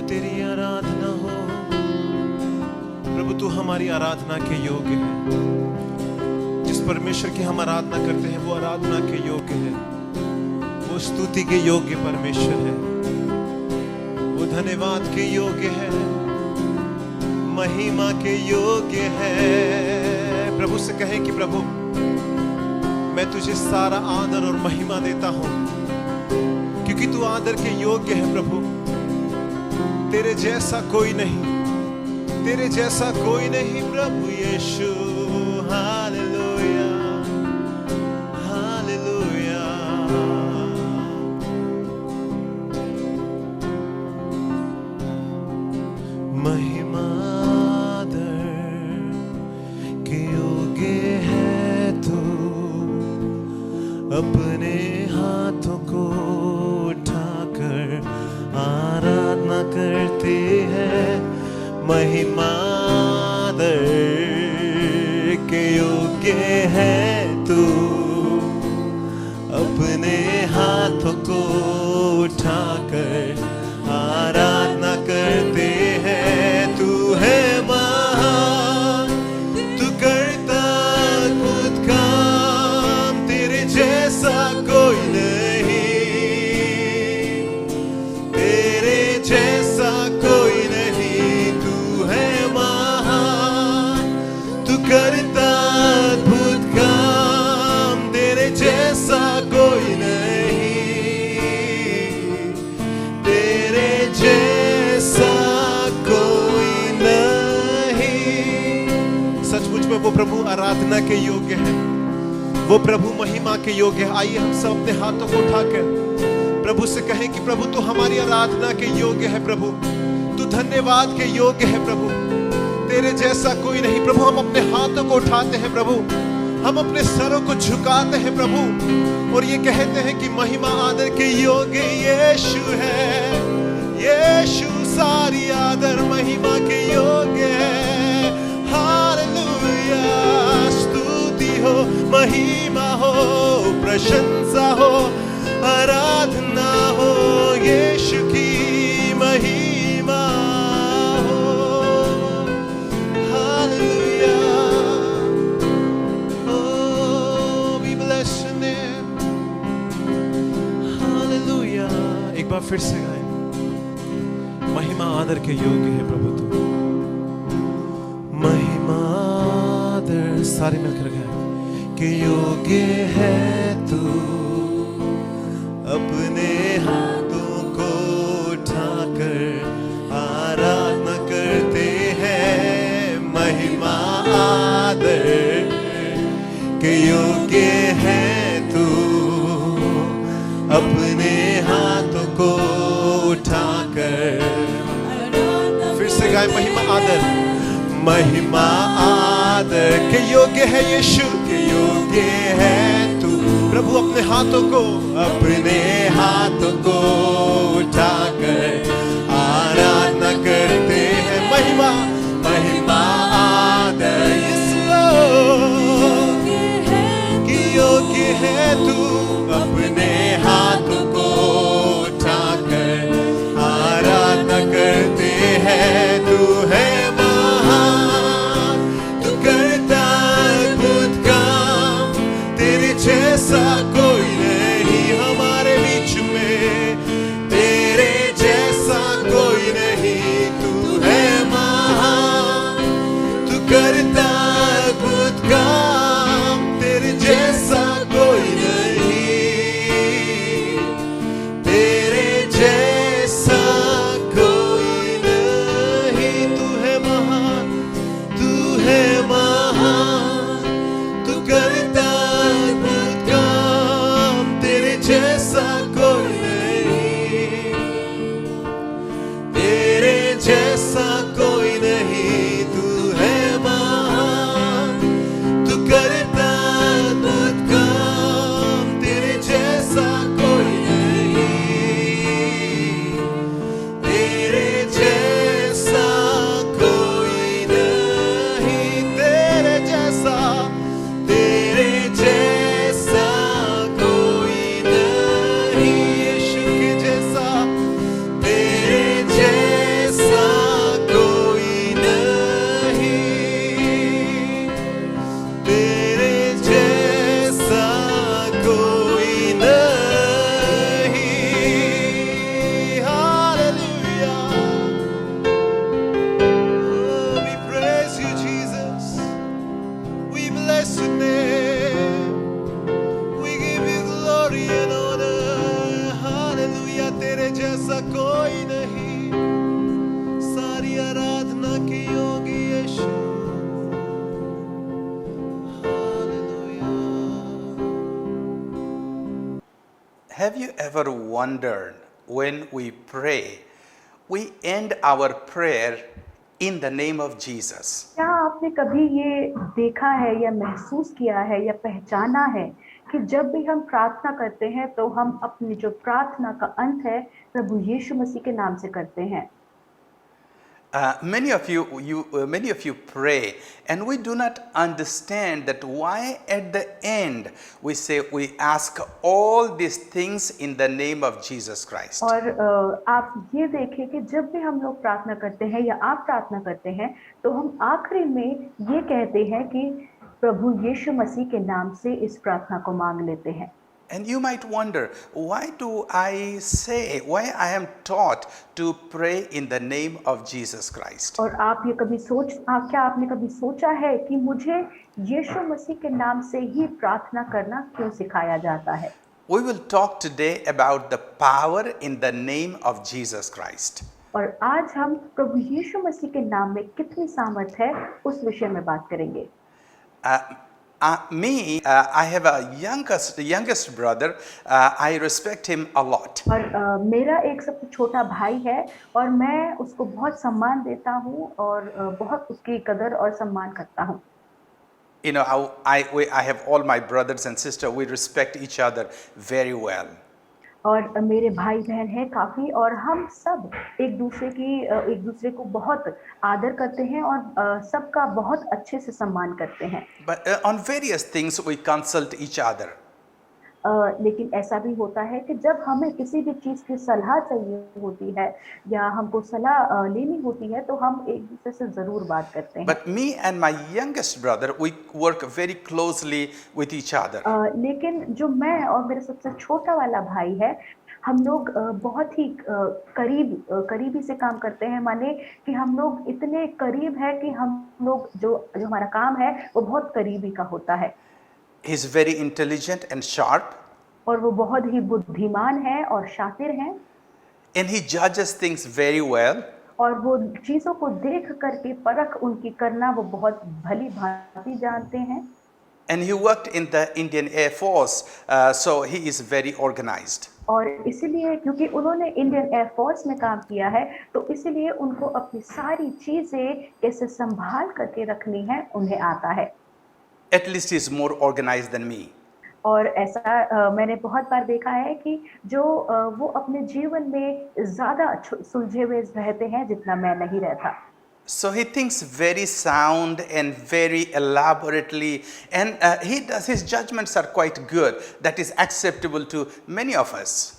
तेरी आराधना हो। प्रभु तू हमारी आराधना के योग्य है। जिस परमेश्वर की हम आराधना करते हैं वो आराधना के योग्य है, वो स्तुति के योग्य परमेश्वर है, वो धन्यवाद के योग्य है, महिमा के योग्य है। प्रभु से कहें कि प्रभु मैं तुझे सारा आदर और महिमा देता हूं, क्योंकि तू आदर के योग्य है। प्रभु तेरे जैसा कोई नहीं, तेरे जैसा कोई नहीं प्रभु यीशु। Hallelujah hallelujah. महिमा के योग्य है तू, अपने हाथों को उठाकर आराधना करते हैं। महिमा के योग्य है तू, अपने हाथों को उठाकर आराधना करते हैं। तू है महान, तू करता अद्भुत काम, तेरे जैसा कोई नहीं, तेरे जैसा कोई नहीं। तू है महान, तू करता अद्भुत काम, तेरे जैसा कोई नहीं, तेरे जैसा कोई नहीं। सचमुच में वो प्रभु आराधना के योग्य है, वो प्रभु महिमा के योग्य है। आइए हम सब अपने हाथों को उठाकर प्रभु से कहें कि प्रभु तू हमारी आराधना के योग्य है। प्रभु तू धन्यवाद के योग्य है। प्रभु तेरे जैसा कोई नहीं। प्रभु हम अपने हाथों को उठाते हैं, प्रभु हम अपने सरों को झुकाते हैं प्रभु, और ये कहते हैं कि महिमा आदर के योग्य यीशु है। यीशु सारी आदर महिमा के योग्य है। हालेलुया। स्तुति हो, महिमा हो, प्रशंसा हो, आराधना हो, यीशु की महिमा हो। Hallelujah. Oh, we bless your name. Hallelujah. एक बार फिर से गाएं। महिमा आदर के योग्य है प्रभु तू। महिमा आदर सारे मिलकर गाएं के योग्य है तू, अपने हाथों को उठाकर आराधना करते हैं। महिमा आदर के योग्य है तू, अपने हाथों को उठाकर। फिर से गाएं महिमा आदर। महिमा आदर के योग्य है यीशु, के योग्य है तू। प्रभु अपने हाथों को, अपने हाथों को उठाकर आराधना करते हैं। महिमा महिमा आदर की योग्य है तू, अपने हाथों को उठाकर आराधना करते हैं। तू है महान, तू करता अद्भुत काम, तेरे जैसा कोई नहीं हमारे बीच में, तेरे जैसा कोई नहीं। तू है महान, तू करता अद्भुत काम, तेरे जैसा कोई नहीं। Have you ever wondered when we pray, we end our prayer in the name of Jesus? क्या आपने कभी ये देखा है या महसूस किया है या पहचाना है कि जब भी हम प्रार्थना करते हैं तो हम अपनी जो प्रार्थना का अंत है प्रभु यीशु मसीह के नाम से करते हैं। Many of you pray, and we do not understand that why at the end we say we ask all these things in the name of Jesus Christ. और आप ये देखें कि जब भी हम लोग प्रार्थना करते हैं या आप प्रार्थना करते हैं तो हम आखिरी में ये कहते हैं कि प्रभु यीशु मसीह के नाम से इस प्रार्थना को मांग लेते हैं। And you might wonder, why I am taught to pray in the name of Jesus Christ? और क्या आपने कभी सोचा है कि मुझे यीशु मसीह के नाम से ही प्रार्थना करना क्यों सिखाया जाता है? We will talk today about the power in the name of Jesus Christ. और आज हम प्रभु यीशु मसीह के नाम में कितनी सामर्थ है उस विषय में बात करेंगे। I have a youngest brother. I respect him a lot. और मेरा एक सबसे छोटा भाई है और मैं उसको बहुत सम्मान देता हूँ और बहुत उसकी कदर और सम्मान करता हूँ। You know, I have all my brothers and sisters. We respect each other very well. और मेरे भाई बहन हैं काफ़ी और हम सब एक दूसरे को बहुत आदर करते हैं और सबका बहुत अच्छे से सम्मान करते हैं। But on various things we consult each other. लेकिन ऐसा भी होता है कि जब हमें किसी भी चीज़ की सलाह चाहिए होती है या हमको सलाह लेनी होती है तो हम एक दूसरे से ज़रूर बात करते हैं। But me and my youngest brother, we work very closely with each other. लेकिन जो मैं और मेरा सबसे छोटा वाला भाई है हम लोग बहुत ही करीबी से काम करते हैं, माने कि हम लोग इतने करीब है कि हम लोग जो हमारा काम है वो बहुत करीबी का होता है। He's very intelligent and sharp. और वो बहुत ही बुद्धिमान है और शातिर हैं। And he judges things very well. और वो चीज़ों को देख करके परख उनकी करना वो बहुत भली भांति जानते हैं। And he worked in the Indian Air Force, so he is very organized. और इसीलिए क्योंकि उन्होंने इंडियन एयर फोर्स में काम किया है तो इसीलिए उनको अपनी सारी चीज़ें कैसे संभाल करके रखनी है उन्हें आता है। At least he's more organized than me. और ऐसा मैंने बहुत बार देखा है कि जो वो अपने जीवन में ज़्यादा सुलझे हुए रहते हैं जितना मैं नहीं रहता। So he thinks very sound and very elaborately, and his judgments are quite good. That is acceptable to many of us.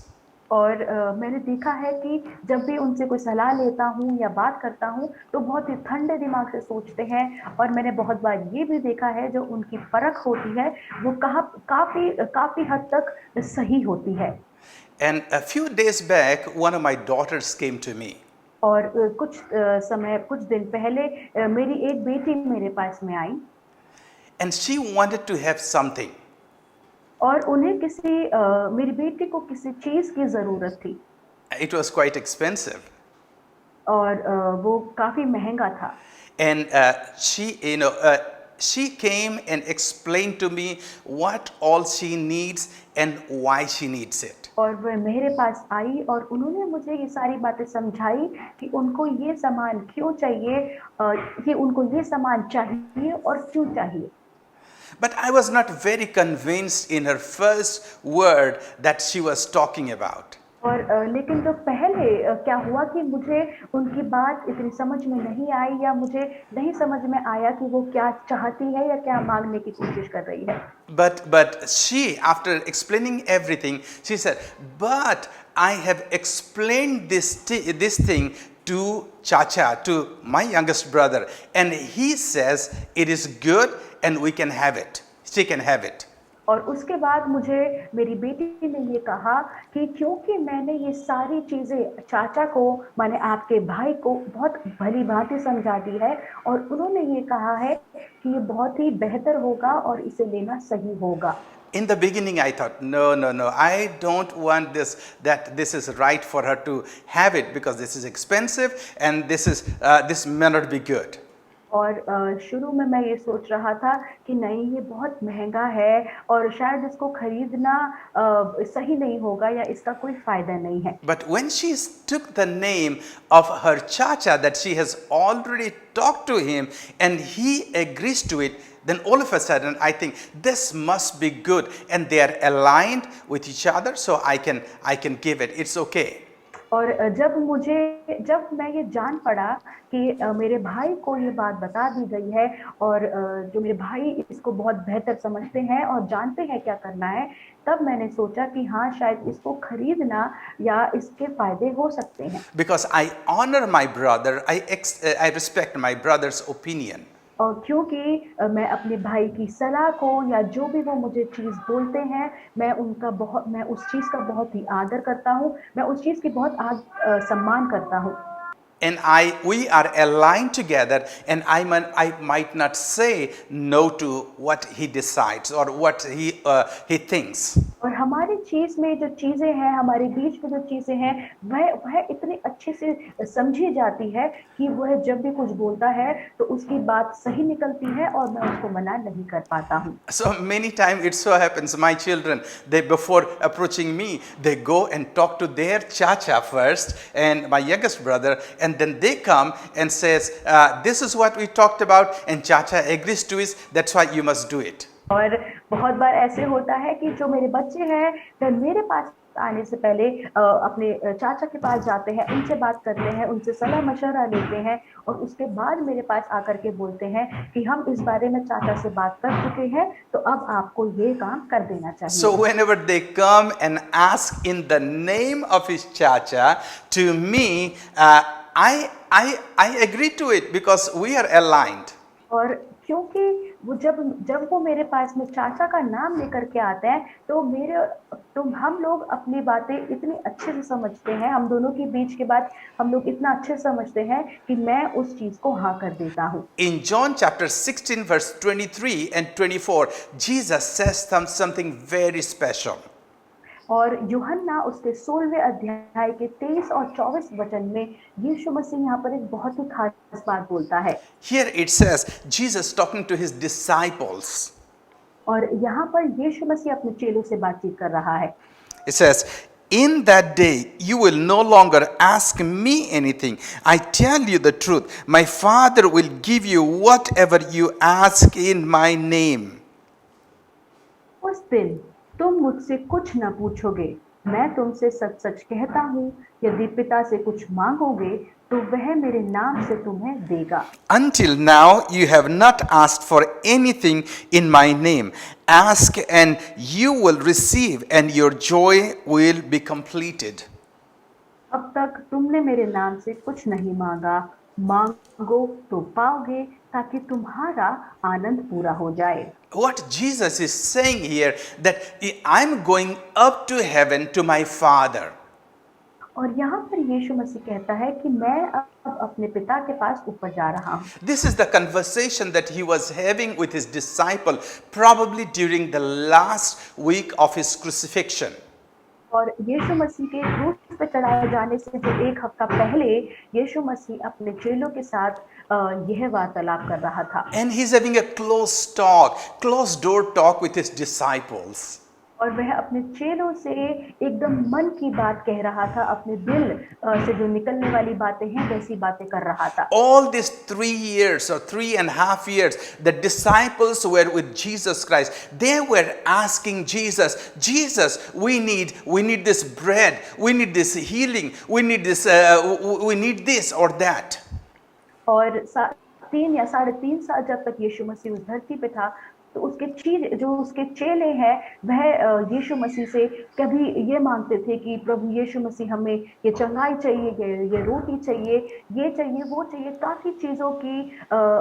और मैंने देखा है कि जब भी उनसे कोई सलाह लेता हूँ या बात करता हूँ तो बहुत ही ठंडे दिमाग से सोचते हैं और मैंने बहुत बार ये भी देखा है जो उनकी परख होती है वो काफ़ी हद तक सही होती है। And a few days back, one of my daughters came to me. और कुछ दिन पहले मेरी एक बेटी मेरे पास में आई। And she wanted to have something. और उन्हें मेरी बेटी को किसी चीज़ की ज़रूरत थी। It was quite expensive. और वो काफ़ी महंगा था। And she came and explained to me what all she needs and why she needs it. और वह मेरे पास आई और उन्होंने मुझे ये सारी बातें समझाई कि उनको ये सामान क्यों चाहिए, कि उनको ये सामान चाहिए और क्यों चाहिए। But I was not very convinced in her first word that she was talking about. और लेकिन जो पहले क्या हुआ कि मुझे उनकी बात इतनी समझ में नहीं आई या मुझे नहीं समझ में आया कि वो क्या चाहती है या क्या मांगने की कोशिश कर रही है। But she, after explaining everything, she said, "But I have explained this thing to Chacha, to my youngest brother, and he says it is good and we can have it. She can have it." और उसके बाद मुझे मेरी बेटी ने ये कहा कि क्योंकि मैंने ये सारी चीज़ें चाचा को माने आपके भाई को बहुत भली भांति समझा दी है और उन्होंने ये कहा है कि ये बहुत ही बेहतर होगा और इसे लेना सही होगा। In the beginning I thought, no, I don't want that this is right for her to have it because this is expensive and this may not be good. और शुरू में मैं ये सोच रहा था कि नहीं ये बहुत महँगा है और शायद इसको खरीदना सही नहीं होगा या इसका कोई फ़ायदा नहीं है। But when she took the name of her chacha that she has already talked to him and he agrees to it, then all of a sudden I think this must be good and they are aligned with each other, so I can give it. It's okay. और जब मैं ये जान पड़ा कि मेरे भाई को ये बात बता दी गई है और जो मेरे भाई इसको बहुत बेहतर समझते हैं और जानते हैं क्या करना है, तब मैंने सोचा कि हाँ, शायद इसको खरीदना या इसके फ़ायदे हो सकते हैं। Because I honor my brother, I respect my brother's opinion. और क्योंकि मैं अपने भाई की सलाह को या जो भी वो मुझे चीज़ बोलते हैं, मैं उस चीज़ का बहुत ही आदर करता हूँ, मैं उस चीज़ की बहुत सम्मान करता हूँ। And we are aligned together, and I might not say no to what he decides or what he thinks. और हमारी चीज़ में जो चीज़ें हैं, हमारे बीच में जो चीज़ें हैं, वह इतनी अच्छे से समझी जाती है कि वह जब भी कुछ बोलता है, तो उसकी बात सही निकलती है और मैं उसको मना नहीं कर पाता हूँ। So many times it so happens, my children, they before approaching me, they go and talk to their chacha first, and my youngest brother, and then they come and says, this is what we talked about, and chacha agrees to it. That's why you must do it. और बहुत बार ऐसे होता है कि जो मेरे बच्चे हैं, वह मेरे पास आने से पहले अपने चाचा के पास जाते हैं, उनसे बात करते हैं, उनसे सलाह मशवरा लेते हैं और उसके बाद मेरे पास आकर के बोलते हैं कि हम इस बारे में चाचा से बात कर चुके हैं, तो अब आपको ये काम कर देना चाहिए। So whenever they come and ask in the name of his chacha to me, I agree to it because we are aligned. और क्योंकि वो जब वो मेरे पास में चाचा का नाम लेकर के आते हैं, तो हम लोग अपनी बातें इतनी अच्छे से समझते हैं, हम दोनों के बीच की बात हम लोग इतना अच्छे से समझते हैं कि मैं उस चीज को हाँ कर देता हूँ। In John chapter 16 verse 23 and 24, Jesus says something very special. और यूहन्ना उसके 16वें अध्याय के 23 और 24 वचन में यीशु मसीह यहाँ पर एक बहुत ही खास बात बोलता है। Here it says Jesus talking to his disciples. और यहाँ पर यीशु मसीह अपने चेलों से बातचीत कर रहा है। It says, in that day you will no longer ask me anything. I tell you the truth. My Father will give you whatever you ask in my name. उस दिन तुम मुझसे कुछ न पूछोगे, मैं तुमसे सच सच कहता हूँ, यदि पिता से कुछ मांगोगे तो वह मेरे नाम से तुम्हें देगा। Until now you have not asked for anything in my name. Ask and you will receive, and your joy will be completed. अब तक तुमने मेरे नाम से कुछ नहीं मांगा, मांगो तो पाओगे ताकि तुम्हारा आनंद पूरा हो जाए। What Jesus is saying here, that I'm going up to heaven to my Father. और यहाँ पर यीशु मसीह कहता है कि मैं अब अपने पिता के पास ऊपर जा रहा हूँ। This is the conversation that he was having with his disciple, probably during the last week of his crucifixion. और यीशु मसीह के क्रूस पे चढ़ाए जाने से जो एक हफ्ता पहले यीशु मसीह अपने चेलों के साथ यह वार्तालाप कर रहा था। And he's having a closed door talk with his disciples. और वह अपने चेलों से एकदम मन की बात कह रहा था, अपने दिल से जो निकलने वाली बातें हैं वैसी बातें कर रहा था। All these 3 years or 3.5 years, the disciples were with Jesus Christ. They were asking Jesus, we need this bread, we need this healing, we need this or that. और 3 या 3.5 साल जब तक यीशु मसीह उस धरती पे था, तो उसके चेले हैं वह यीशु मसीह से कभी ये मांगते थे कि प्रभु यीशु मसीह हमें ये चंगाई चाहिए, ये रोटी चाहिए, ये चाहिए, वो चाहिए, काफी चीजों की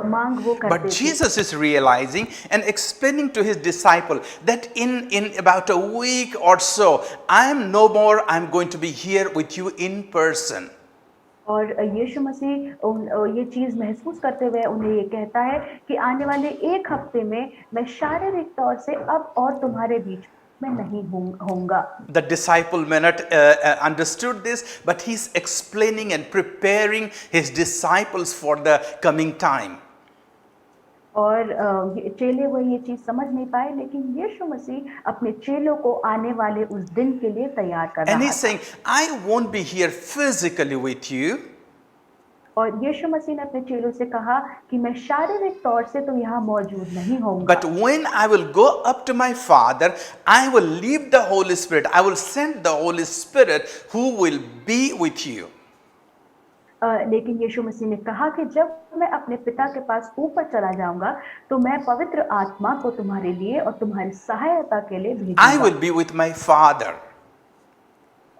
मांग वो करते थे। But Jesus is realizing and explaining to his disciple that in about a week or so, I'm going to be here with you in person. और यीशु मसीह ये चीज़ महसूस करते हुए उन्हें ये कहता है कि आने वाले एक हफ्ते में मैं शारीरिक तौर से अब और तुम्हारे बीच में नहीं होऊंगा। The disciple may not understood this, but he's explaining and preparing his disciples for the coming time. और चेले वो ये चीज समझ नहीं पाए, लेकिन यीशु मसीह अपने चेलों को आने वाले उस दिन के लिए तैयार कर And रहा he's था। saying, I won't be here physically with you, और यीशु मसीह ने अपने चेलों से कहा कि मैं शारीरिक तौर से तो यहाँ मौजूद नहीं होऊंगा, but when I will go up to my Father, I will leave the Holy Spirit. I will send the Holy Spirit who will be with you. लेकिन यीशु मसीह ने कहा कि जब मैं अपने पिता के पास ऊपर चला जाऊंगा तो मैं पवित्र आत्मा को तुम्हारे लिए और तुम्हारी सहायता के लिए I भेजूंगा, will be with my Father.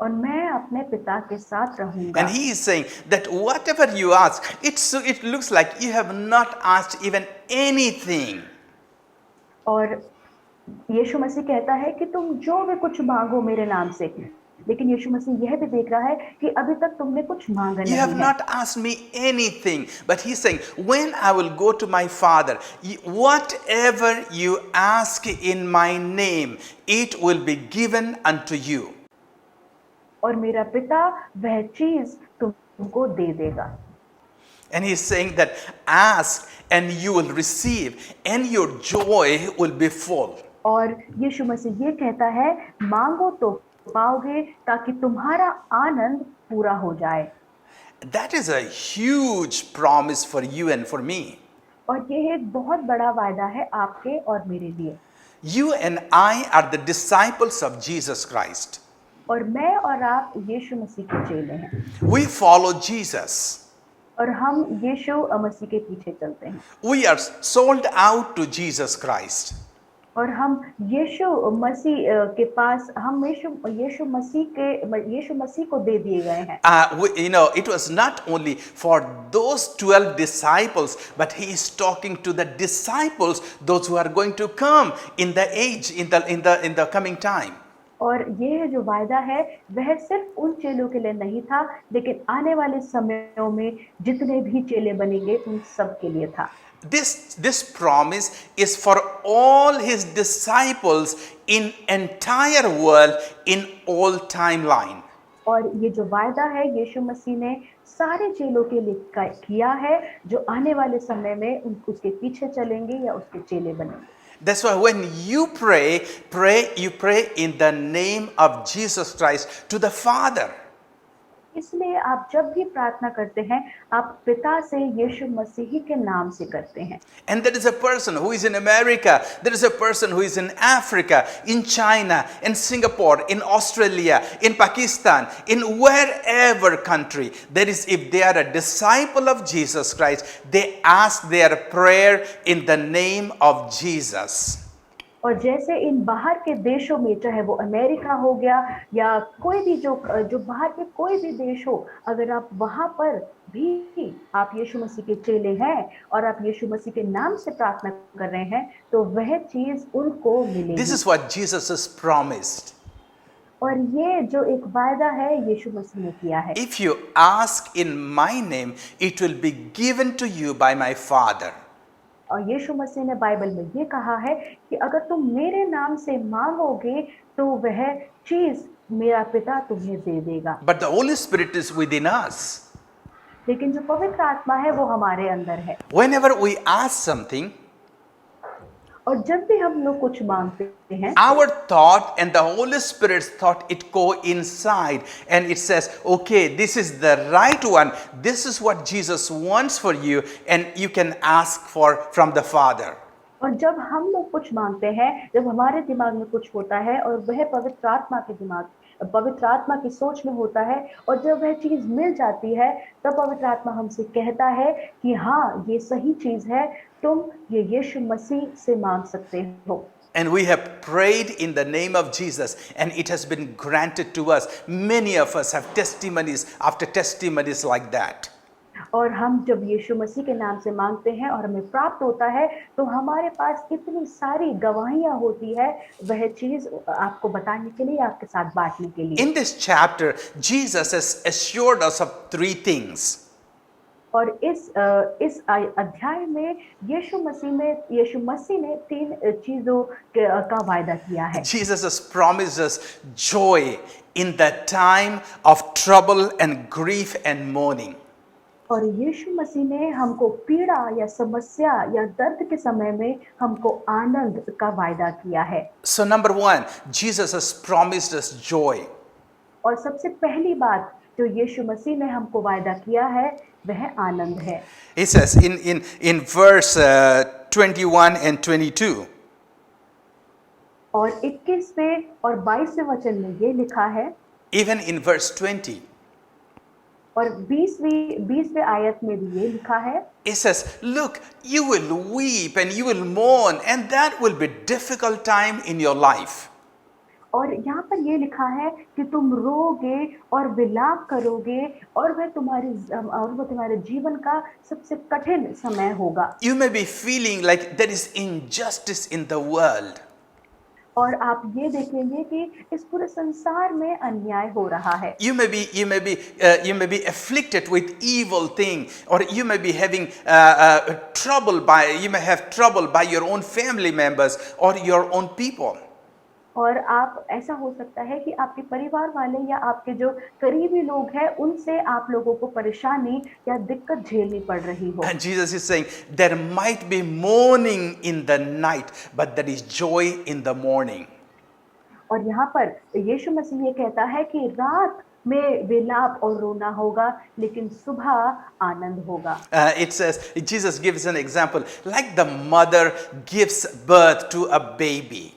और मैं अपने पिता के साथ रहूंगा। And he is saying that whatever you ask, it looks like you have not asked even anything. और यीशु मसीह कहता है कि तुम जो भी कुछ मांगो मेरे नाम से, लेकिन यीशु मसीह यह भी देख रहा है कि अभी तक तुमने कुछ मांगा You have नहीं है। not asked me anything. But he's saying, when I will go to my Father, whatever you ask in my name, it will be given unto you. और मेरा पिता वह चीज तुमको दे देगा। And he's saying that ask and you will receive, and your joy will be full. और यीशु मसीह ये कहता है, मांगो तो पाओगे ताकि तुम्हारा आनंद पूरा हो जाए। That is a huge promise for you and for me. और ये एक बहुत बड़ा वायदा है आपके और मेरे लिए। You and I are the disciples of Jesus Christ. और मैं और आप यीशु मसीह के चेले हैं, We follow Jesus. और हम यीशु मसीह के पीछे चलते हैं, We are sold out to Jesus Christ. और हम यीशु मसीह के पास हम यीशु मसीह को दे दिए गए हैं। It was not only for those 12 disciples, but he is talking to the disciples, those who are going to come in the age, in the coming time. और ये जो वायदा है वह सिर्फ उन चेलों के लिए नहीं था, लेकिन आने वाले समयों में जितने भी चेले बनेंगे उन सब के लिए था। This promise is for all his disciples in entire world, in all timeline. और ये जो वायदा है यीशु मसीह ने सारे चेलों के लिए किया है, जो आने वाले समय में उसके पीछे चलेंगे या उसके चेले बनेंगे। That's why when you you pray in the name of Jesus Christ to the Father. इसलिए आप जब भी प्रार्थना करते हैं, आप पिता से यीशु मसीह के नाम से करते हैं। And there is a person who is in America, there is a person who is in Africa, in China, in Singapore, in Australia, in Pakistan, in wherever country. If they are a disciple of Jesus Christ, they ask their prayer in the name of Jesus. और जैसे इन बाहर के देशों में, चाहे वो America हो गया या कोई भी जो बाहर के कोई भी देश हो, अगर आप वहां पर भी आप यीशु मसीह के चेले हैं और आप यीशु मसीह के नाम से प्रार्थना कर रहे हैं, तो वह चीज उनको मिलेगी। This is what Jesus has promised. और ये जो एक वायदा है यीशु मसीह ने किया है, If you ask in my name, it will be given to you by my Father. और यीशु मसीह ने बाइबल में ये कहा है कि अगर तुम मेरे नाम से मांगोगे तो वह चीज मेरा पिता तुम्हें दे देगा। But the Holy Spirit is within us. लेकिन जो पवित्र आत्मा है वो हमारे अंदर है, Whenever we ask something, और जब भी हम लोग कुछ मांगते हैं, our thought and the Holy Spirit's thought, it coincide, and it says, okay, this is the right one. This is what Jesus wants for you, and you can ask from the Father. और जब हम लोग कुछ मांगते हैं, जब हमारे दिमाग में कुछ होता है और वह पवित्र आत्मा की सोच में होता है, और जब वह चीज मिल जाती है, तब पवित्र आत्मा हमसे कहता है कि हाँ ये सही चीज है, तुम ये यीशु मसीह से मांग सकते हो। And we have prayed in the name of Jesus, and it has been granted to us. Many of us have testimonies after testimonies like that. और हम जब यीशु मसीह के नाम से मांगते हैं और हमें प्राप्त होता है, तो हमारे पास इतनी सारी गवाहियां होती है वह चीज आपको बताने के लिए, आपके साथ बांटने के लिए। In this chapter, Jesus has assured us of 3 things. और इस अध्याय में यीशु मसीह ने 3 चीजों का वायदा किया है। Jesus has promised us joy in the time of trouble and grief and mourning. और यीशु मसीह ने हमको पीड़ा या समस्या या दर्द के समय में हमको आनंद का वायदा किया है। So, number one, Jesus has promised us joy. और सबसे पहली बात जो यीशु मसीह ने हमको वायदा किया है वह आनंद है। He says in verse 21 and 22, और 21वें और 22वें वचन में ये लिखा है, even in verse 20, और 20वें आयत में भी ये लिखा है, it says, look, you will weep and you will mourn, and that will be difficult time in your life. और यहाँ पर ये लिखा है कि तुम रोगे और विलाप करोगे और वह तुम्हारे जीवन का सबसे कठिन समय होगा। You may be feeling like there is injustice in the world. और आप ये देखेंगे कि इस पूरे संसार में अन्याय हो रहा है। You may be afflicted with evil thing, or you may be having you may have trouble by your own family members or your own people. और आप ऐसा हो सकता है कि आपके परिवार वाले या आपके जो करीबी लोग हैं उनसे आप लोगों को परेशानी या दिक्कत झेलनी पड़ रही हो। And Jesus is saying there might be mourning in the night, but there is joy in the morning. और यहाँ पर यीशु मसीह ये कहता है कि रात में विलाप और रोना होगा लेकिन सुबह आनंद होगा। It says, Jesus gives an example, like the mother gives birth to a baby.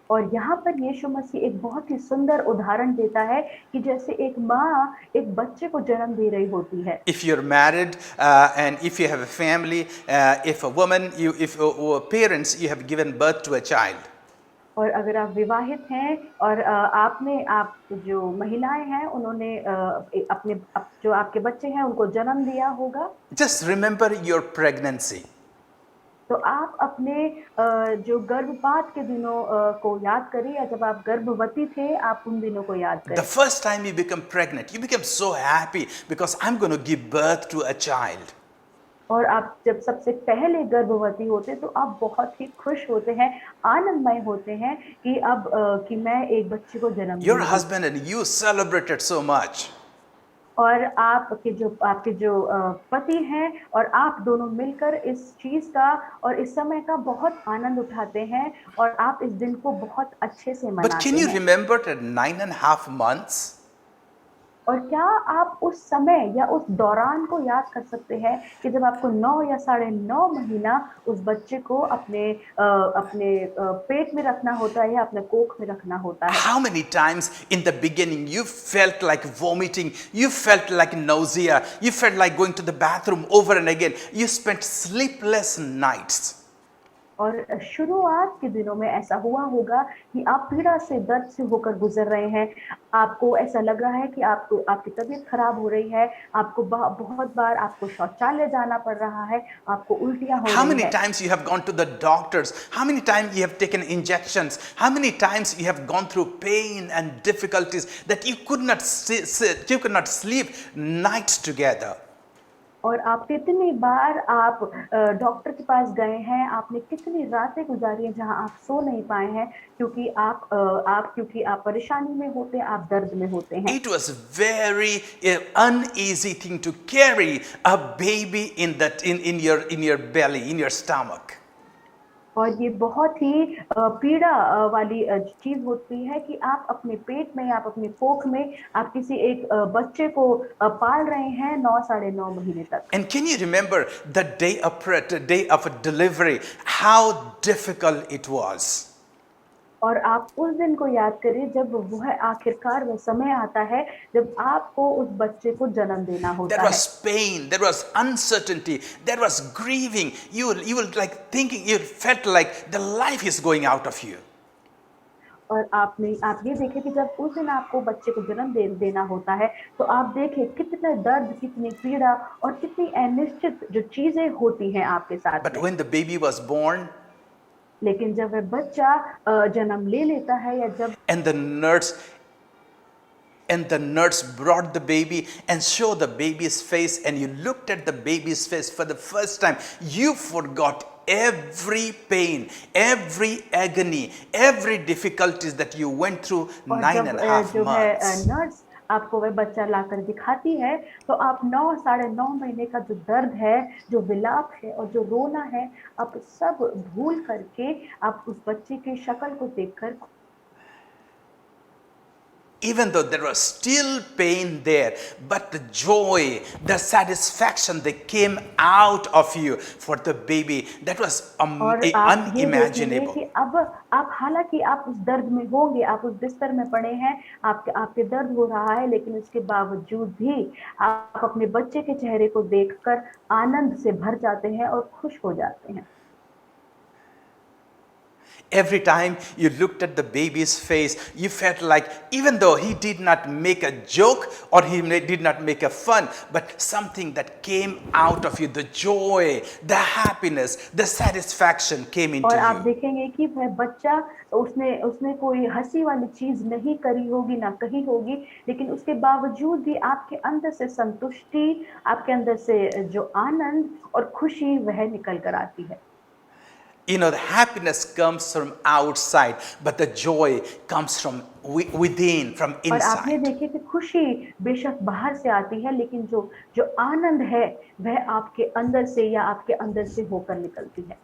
और यहाँ पर यीशु मसीह एक बहुत ही सुंदर उदाहरण देता है कि जैसे एक माँ एक बच्चे को जन्म दे रही होती है। If you're married and if you have a family, if a woman, if parents, you have given birth to a child. और अगर आप विवाहित हैं और आप जो महिलाएं हैं उन्होंने जो आपके बच्चे हैं उनको जन्म दिया होगा। Just remember your pregnancy. तो आप अपने जो गर्भपात के दिनों को याद करें या जब आप गर्भवती थे आप उन दिनों को याद करें। The first time you become pregnant, you become so happy because I'm going to give birth to a child. और आप जब सबसे पहले गर्भवती होते तो आप बहुत ही खुश होते हैं, आनंदमय होते हैं कि मैं एक बच्चे को जन्म दूंगी। Your husband and you celebrated so much. और आपके जो पति हैं और आप दोनों मिलकर इस चीज का और इस समय का बहुत आनंद उठाते हैं और आप इस दिन को बहुत अच्छे से मनाते हैं। But can you remember that 9.5 months? और क्या आप उस समय या उस दौरान को याद कर सकते हैं कि जब आपको 9 या 9.5 महीना उस बच्चे को अपने पेट में रखना होता है या अपने कोख में रखना होता है? How many times in the beginning you felt like vomiting, you felt like nausea, you felt like going to the bathroom over and again, you spent sleepless nights. और शुरुआत के दिनों में ऐसा हुआ होगा कि आप पीड़ा से दर्द से होकर गुजर रहे हैं, आपको ऐसा लग रहा है कि आपकी तबीयत खराब हो रही है, आपको बहुत बार आपको शौचालय जाना पड़ रहा है, आपको उल्टियां हो रही है। How many times you have gone to the doctors? How many times you have taken injections? How many times you have gone through pain and difficulties that you could not sleep nights together? और आप कितनी बार आप doctor के पास गए हैं, आपने कितनी रातें गुजारी हैं जहां आप सो नहीं पाए हैं क्योंकि आप परेशानी में होते हैं, आप दर्द में होते हैं। It was very uneasy thing to carry a baby in your belly, in your stomach. और ये बहुत ही पीड़ा वाली चीज होती है कि आप अपने पेट में आप अपने कोख में आप किसी एक बच्चे को पाल रहे हैं 9 9.5 महीने तक। And can you remember the day of delivery, how difficult it was? और आप उस दिन को याद करें जब वह आखिरकार वह समय आता है जब आपको उस बच्चे को जन्म देना होता है। There was pain, there was uncertainty, there was grieving. You were like thinking, you felt like the life is going out of you. और आप ये देखें कि जब उस दिन आपको बच्चे को जन्म देना होता है तो आप देखें कितना दर्द, कितनी पीड़ा और कितनी अनिश्चित जो चीजें होती हैं आपके साथ। But when the baby was born, लेकिन जब वह बच्चा जन्म ले लेता है या जब and the nurse brought the baby and showed the baby's face, and you looked at the baby's face for the first time, you forgot every pain, every agony, every difficulties that you went through 9.5 months. Nurse आपको वह बच्चा लाकर दिखाती है, तो आप 9 साढ़े 9 महीने का जो दर्द है, जो विलाप है और जो रोना है, आप सब भूल करके आप उस बच्चे की शक्ल को देखकर Even though there was still pain there, but the joy, the satisfaction that came out of you for the baby, that was और आप ये देखेंगे unimaginable. कि अब आप हालाँकि आप उस दर्द में होंगे, आप उस बिस्तर में पड़े हैं, आपके आपके दर्द हो रहा है, लेकिन उसके बावजूद भी आप अपने बच्चे के चेहरे को देखकर आनंद से भर जाते हैं और खुश हो जाते हैं। Every time you looked at the baby's face, you felt like even though he did not make a joke or did not make a fun, but something that came out of you, the joy, the happiness, the satisfaction came into और आप you. देखेंगे कि वह बच्चा उसने उसने कोई हँसी वाली चीज़ नहीं करी होगी, ना कही होगी, लेकिन उसके बावजूद भी आपके अंदर से संतुष्टि, आपके अंदर से जो आनंद और खुशी वह निकल कर आती है। You know, the happiness comes from outside, but the joy comes from within, from और आप ये inside. देखिए कि खुशी बेशक बाहर से आती है, लेकिन जो जो आनंद है वह आपके अंदर से या आपके अंदर से होकर निकलती है।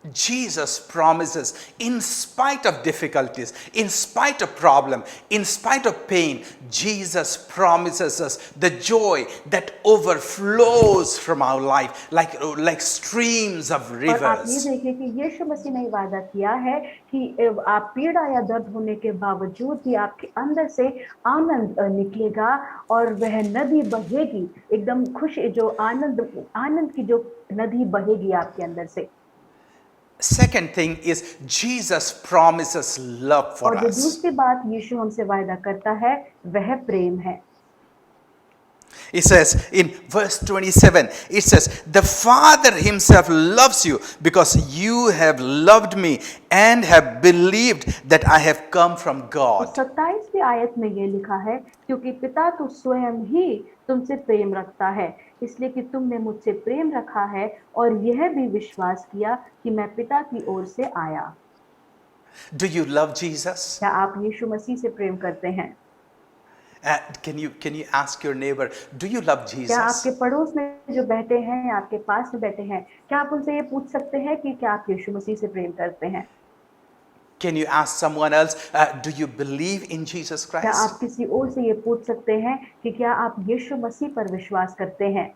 Jesus promises, in spite of difficulties, in spite of problem, in spite of pain, Jesus promises us the joy that overflows from our life like streams of और आप ये rivers. देखिए कि यीशु मसीह ने वादा किया है कि आप पीड़ा या दर्द होने के बावजूद भी आपके अंदर से आनंद निकलेगा और वह नदी बहेगी, एकदम खुश जो आनंद की जो नदी बहेगी आपके अंदर से। Second thing is Jesus promises love for और जो us. दूसरी बात यीशु हमसे वायदा करता है वह प्रेम है। It says in verse 27, it says, the Father himself loves you because you have loved me and have believed that I have come from God. 27वीं आयत में ये लिखा है, क्योंकि पिता तो स्वयं ही तुमसे प्रेम रखता है, इसलिए कि तुमने मुझसे प्रेम रखा है और यह भी विश्वास किया कि मैं पिता की ओर से आया। Do you love Jesus? क्या आप यीशु मसीह से प्रेम करते हैं? Can you ask your neighbor, do you love क्या आपके Jesus? पड़ोस में जो बैठे हैं या आपके पास में बैठे हैं, क्या आप उनसे ये पूछ सकते हैं कि क्या आप यीशु मसीह से प्रेम करते हैं? Can you ask someone else, do you believe in Jesus क्या Christ? आप किसी और से ये पूछ सकते हैं कि क्या आप यीशु मसीह पर विश्वास करते हैं?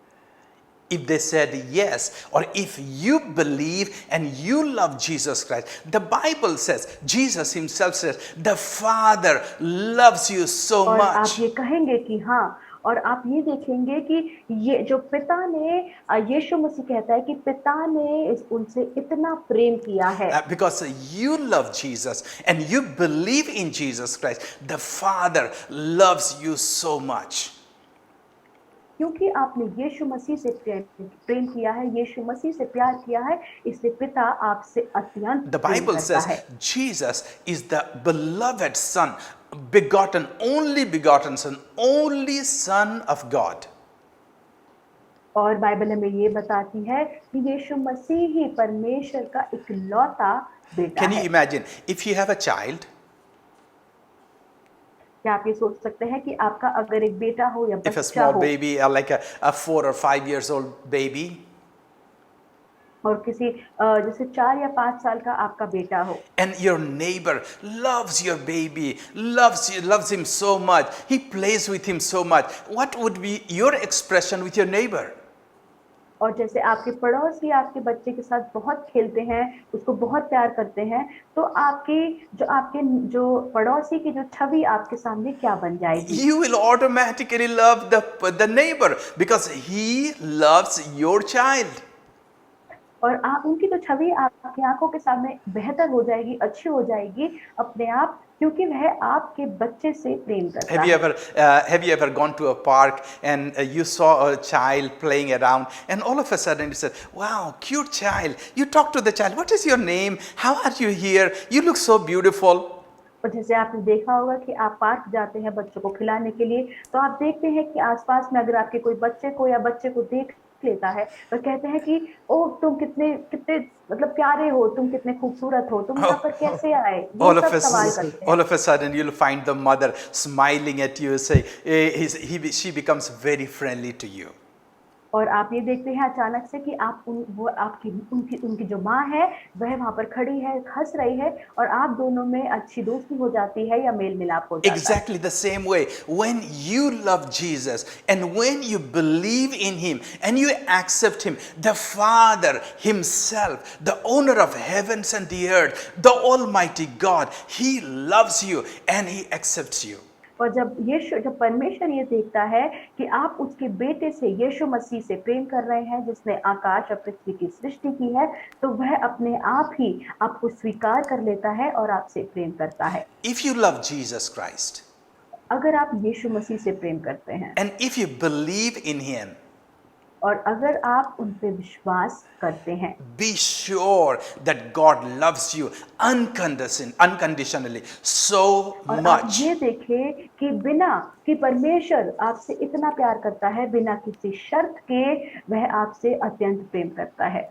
If they said yes, or if you believe and you love Jesus Christ, the Bible says, Jesus himself says, the Father loves you so और आप much. ये कहेंगे कि हाँ, और आप ये देखेंगे कि ये जो पिता ने यीशु मसीह कहता है कि पिता ने उनसे इतना प्रेम किया है। Because you love Jesus and you believe in Jesus Christ, the Father loves you so much. क्योंकि आपने यीशु मसीह से प्रेम किया है, यीशु मसीह से प्यार किया है, इसलिए पिता आपसे अत्यंत The प्रेम Bible करता says है। Jesus is the beloved Son, begotten, only begotten Son, only Son of God. और बाइबल हमें ये बताती है कि यीशु मसीह ही परमेश्वर का इकलौता बेटा Can you है। imagine if you have a child? क्या आप ये सोच सकते हैं कि आपका अगर एक बेटा हो या If a बच्चा small हो baby, like a 4 or 5 years old baby, और किसी जैसे 4 या 5 साल का आपका बेटा हो and your neighbor loves your baby, loves him so much, he plays with him so much, what would be your expression with your neighbor? और जैसे आपके पड़ोसी आपके बच्चे के साथ बहुत खेलते हैं, उसको बहुत प्यार करते हैं, तो आपके जो पड़ोसी की जो छवि आपके सामने क्या बन जाएगी? You will automatically love the neighbor because he loves your child. और आप उनकी तो छवि आपकी आंखों के सामने बेहतर हो जाएगी, अच्छी हो जाएगी अपने आप, क्योंकि वह आपके बच्चे से प्रेम करता है। Have you ever gone to a park and you saw a child playing around and all of a sudden you said, wow, cute child. You talk to the child, what is your name? How are you here? You look so beautiful. और जैसे आपने देखा होगा कि आप park जाते हैं बच्चों को खिलाने के लिए, तो आप देखते हैं कि आसपास में अगर आपके कोई बच्चे को या बच्चे को देख लेता है। वह कहते हैं कि ओह तुम कितने कितने मतलब प्यारे हो, तुम कितने खूबसूरत हो, तुम यहाँ पर कैसे आए, ये all of सब a सवाल s- करते हैं। all of a sudden you'll find the mother smiling at you, say she becomes very friendly to you. और आप ये देखते हैं अचानक से कि आप वो आपकी उनकी उनकी जो माँ है वह वहाँ पर खड़ी है, हंस रही है और आप दोनों में अच्छी दोस्ती हो जाती है या मेल मिलाप हो जाता है। Exactly the same way, when you love Jesus and when you believe in him and you accept him, the Father himself, the owner of heavens and the earth, the almighty God, he loves you and he accepts you. और जब परमेश्वर ये देखता है कि आप उसके बेटे से यीशु मसीह से प्रेम कर रहे हैं जिसने आकाश और पृथ्वी की सृष्टि की है, तो वह अपने आप ही आपको स्वीकार कर लेता है और आपसे प्रेम करता है। If you love Jesus Christ अगर आप यीशु मसीह से प्रेम करते हैं and if you believe in him, और अगर आप उन पे विश्वास करते हैं, be sure that God loves you unconditionally so और आप much. ये देखें कि बिना कि परमेश्वर आपसे इतना प्यार करता है, बिना किसी शर्त के वह आपसे अत्यंत प्रेम करता है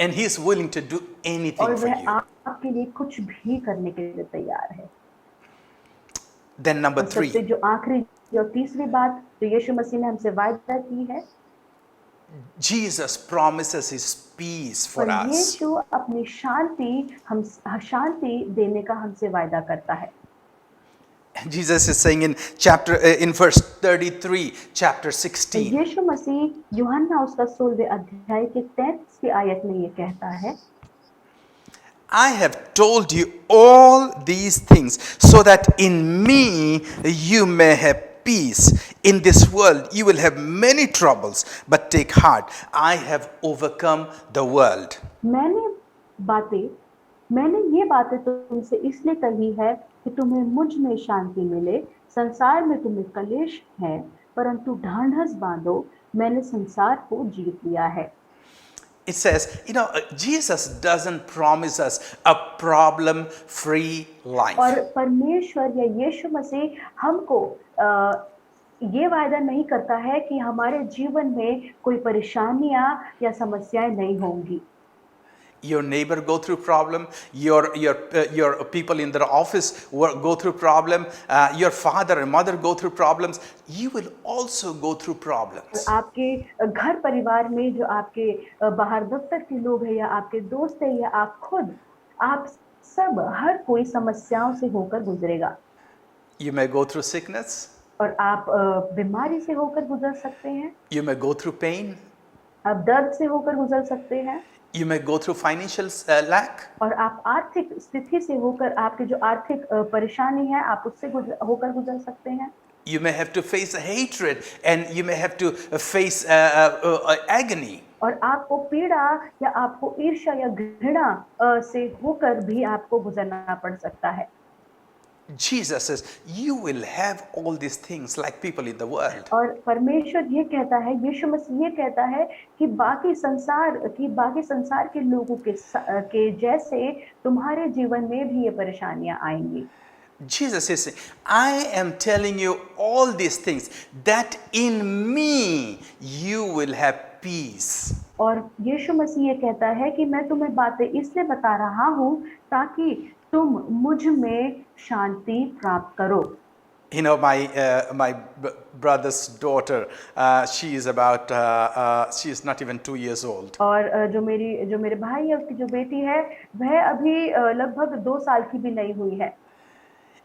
And he is willing to do anything और for वह you. आपके लिए कुछ भी करने के लिए तैयार है। Then number और सबसे 3, जो आखिरी और तीसरी बात जो यीशु मसीह ने हमसे वायदा की है, Jesus promises his peace for और us. यीशु अपनी शांति देने का हमसे वायदा करता है। Jesus is saying in verse 33, chapter 16, यीशु मसीह यूहन्ना उसका 16वें अध्याय के 33वीं आयत में ये कहता है, I have told you all these things so that in me you may have peace. In this world you will have many troubles, but take heart, I have overcome the world. मैंने ये बातें तुमसे इसलिए कही है कि तुम्हें मुझ में शांति मिले। संसार में तुम्हें कलेश है, परंतु ढाढ़स बांधो, मैंने संसार को जीत लिया है। It says, Jesus doesn't promise us a problem-free life. और परमेश्वर या यीशु मसीह हमको ये वायदा नहीं करता है कि हमारे जीवन में कोई परेशानियां या समस्याएं नहीं होंगी। Your neighbor go through problem, your people in their office go through problem, your father and mother go through problems, you will also go through problems. आपके घर परिवार में जो आपके बाहर दफ्तर के लोग हैं या आपके दोस्त हैं या आप खुद, आप सब हर कोई समस्याओं से होकर गुजरेगा। You may go through sickness, और आप बीमारी से होकर गुजर सकते हैं, you may go through pain, आप दर्द से होकर गुजर सकते हैं, you may go through financial lack, और आप आर्थिक स्थिति से होकर आपकी जो आर्थिक परेशानी है आप उससे होकर गुजर सकते हैं। you may have to face hatred and you may have to face agony. और आपको पीड़ा या आपको ईर्ष्या या घृणा से होकर भी आपको गुजरना पड़ सकता है। Jesus says, you will have all these things like people in the world. और परमेश्वर ये कहता है, यीशु मसीह ये कहता है कि बाकी संसार के लोगों के जैसे तुम्हारे जीवन में भी ये परेशानियां आएंगी। Jesus is saying, I am telling you all these things that in me you will have peace. और यीशु मसीह ये कहता है कि मैं तुम्हें बातें इसलिए बता रहा हूँ ताकि तुम मुझ में शांति प्राप्त करो। My brother's daughter, she is not even 2 years old. और जो मेरे भाई है उसकी जो बेटी है वह अभी लगभग 2 साल की भी नहीं हुई है।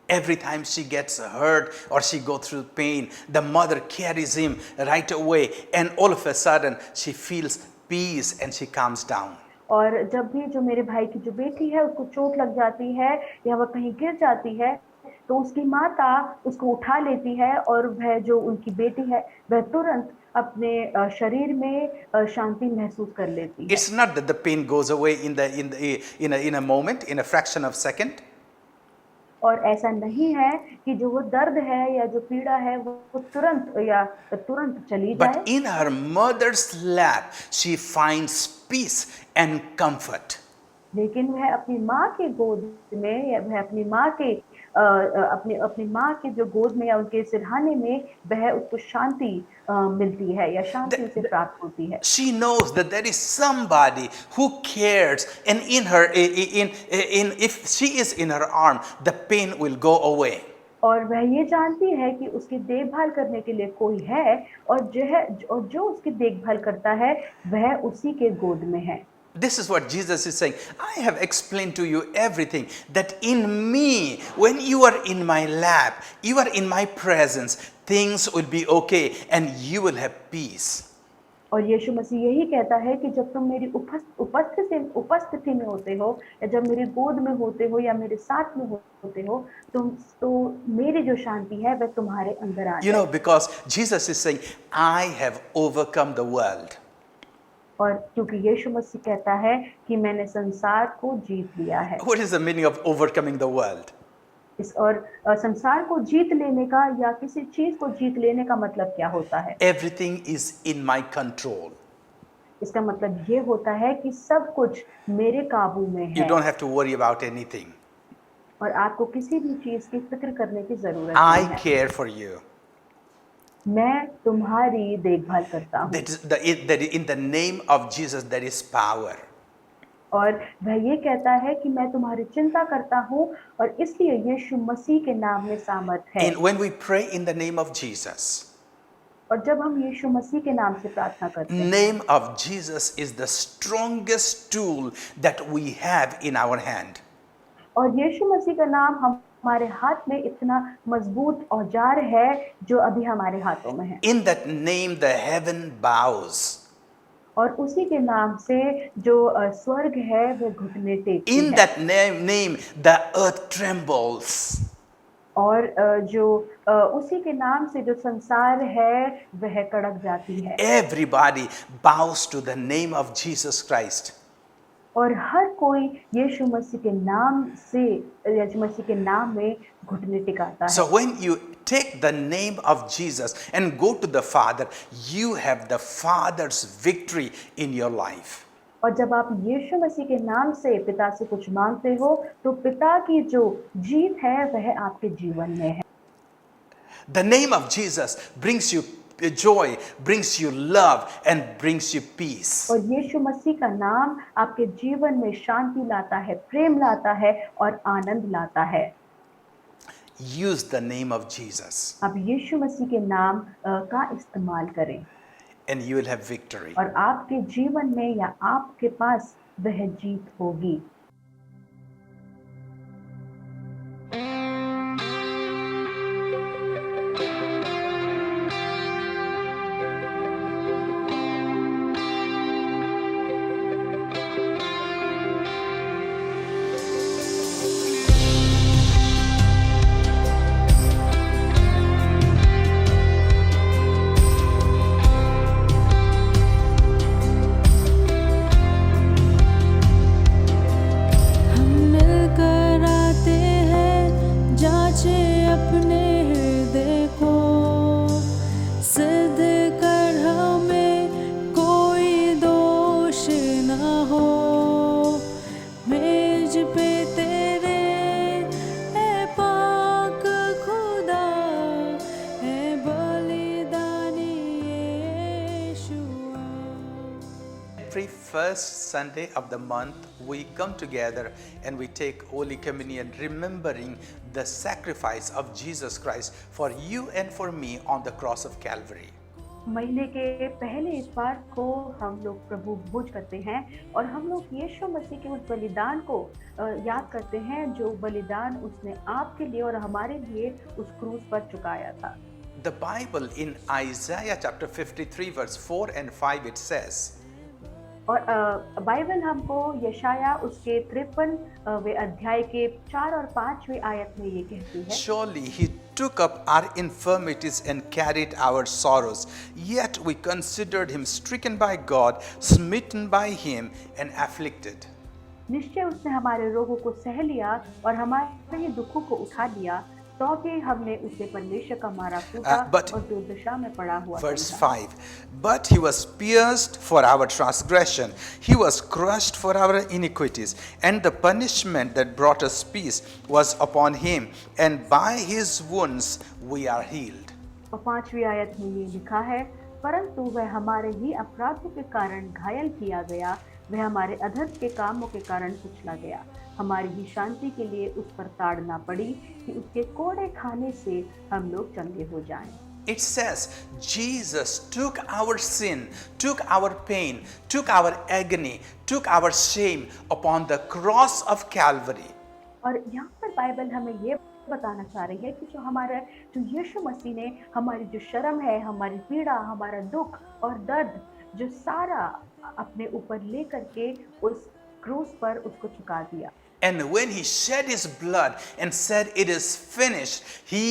Every time she gets hurt or she go through pain, the mother carries him right away, and all of a sudden she feels peace and she calms down. और जब भी जो मेरे भाई की जो बेटी है उसको चोट लग जाती है या वह कहीं गिर जाती है तो उसकी माता उसको उठा लेती है और वह जो उनकी बेटी है वह तुरंत अपने शरीर में शांति महसूस कर लेती है। It's not that the pain goes away in a moment, in a fraction of second. और ऐसा नहीं है कि जो वो दर्द है या जो पीड़ा है वो तुरंत चली जाए। But in her mother's lap, she finds peace and comfort. लेकिन वह अपनी माँ के गोद में या वह अपनी माँ के अपनी अपनी माँ के जो गोद में या उनके सिरहाने में वह उसको शांति मिलती है या शांति उसे प्राप्त होती है। She knows that there is somebody who cares, and in her, in if she is in her arm, the pain will go away. और वह ये जानती है कि उसकी देखभाल करने के लिए कोई है और जो उसकी देखभाल करता है वह उसी के गोद में है। This is what Jesus is saying. I have explained to you everything, that in me, when you are in my lap, you are in my presence, things will be okay and you will have peace. और यीशु मसीह यही कहता है कि जब तुम मेरी उपस्थिति में होते हो या जब मेरी गोद में होते हो या मेरे साथ में होते हो तो मेरी जो शांति है वह तुम्हारे अंदर आ You know, जाए। because Jesus is saying, I have overcome the world. और क्योंकि यीशु मसीह कहता है कि मैंने संसार को जीत लिया है। What is the meaning of overcoming the world? और संसार को जीत लेने का या किसी चीज को जीत लेने का मतलब क्या होता है? Everything is in my control. इसका मतलब ये होता है कि सब कुछ मेरे काबू में You है don't have to worry about anything. और आपको किसी भी चीज की फिक्र करने की जरूरत I नहीं है। care for you. मैं तुम्हारी देखभाल करता हूँ। That in the name of Jesus there is power. और वह ये कहता है कि मैं तुम्हारी चिंता करता हूँ और इसलिए यीशु मसीह के नाम में सामर्थ है। And when we pray in the name of Jesus, और जब हम यीशु मसीह के नाम से प्रार्थना करते हैं, name of Jesus is the strongest tool that we have in our hand. और यीशु मसीह का नाम हमारे हाथ में इतना मजबूत औजार है जो अभी हमारे हाथों में है। In that name the heaven bows. और उसी के नाम से जो स्वर्ग है वह घुटने टेकती In है। that name the earth trembles. और जो उसी के नाम से जो संसार है वह कड़क जाती है। Everybody bows to the name of Jesus Christ. और हर कोई यीशु मसीह के नाम से यीशु मसीह के नाम में घुटने टिकाता है। So when you take the name of Jesus and go to the Father, you have the Father's victory in your life. और जब आप यीशु मसीह के नाम से पिता से कुछ मांगते हो तो पिता की जो जीत है वह आपके जीवन में है। The name of Jesus brings you joy, brings you love and brings you peace. और यीशु मसीह का नाम आपके जीवन में शांति लाता है, प्रेम लाता है और आनंद लाता है। Use the name of Jesus आप यीशु मसीह के नाम का इस्तेमाल करें and you will have victory. और आपके जीवन में या आपके पास वह जीत होगी। Every first Sunday of the month, we come together and we take Holy Communion, remembering the sacrifice of Jesus Christ for you and for me on the cross of Calvary. महीने के पहले इतवार को हम लोग प्रभु भोज करते हैं और हम लोग यीशु मसीह के उस बलिदान को याद करते हैं जो बलिदान उसने आपके लिए और हमारे लिए उस क्रूस पर चुकाया था। The Bible in Isaiah chapter 53 verse 4 and 5 it says, और बाइबल हमको यशाया उसके 53वें अध्याय के 4 और 5वें आयत में ये कहती है, surely he took up our infirmities and carried our sorrows, yet we considered him stricken by God, smitten by him and afflicted. निश्चय उसने हमारे रोगों को सह लिया और हमारे ही दुखों को उठा लिया, क्योंकि हमने उसे परमेश्वर का मारा कूटा but- और दुर्दशा में पड़ा हुआ Verse समझा। 5. But he was pierced for our transgression, he was crushed for our iniquities, and the punishment that brought us peace was upon him, and by his wounds we are healed. और 5वीं आयत में ये लिखा है, परंतु वह हमारे ही अपराधों के कारण घायल किया गया, वह हमारे अधर्म के कामों के कारण कुचला गया। हमारी ही शांति के लिए उस पर ताड़ना पड़ी कि उसके कोड़े खाने से हम लोग चंगे हो जाएं। It says Jesus took our sin, took our pain, took our agony, took our shame upon the cross of Calvary. और यहाँ पर बाइबल हमें ये बताना चाह रही है कि जो यीशु मसीह ने हमारी जो शर्म है, हमारी पीड़ा, हमारा दुख और दर्द जो सारा अपने ऊपर ले करके उस क्रूस पर उसको चुका दिया। And when he shed his blood and said it is finished, he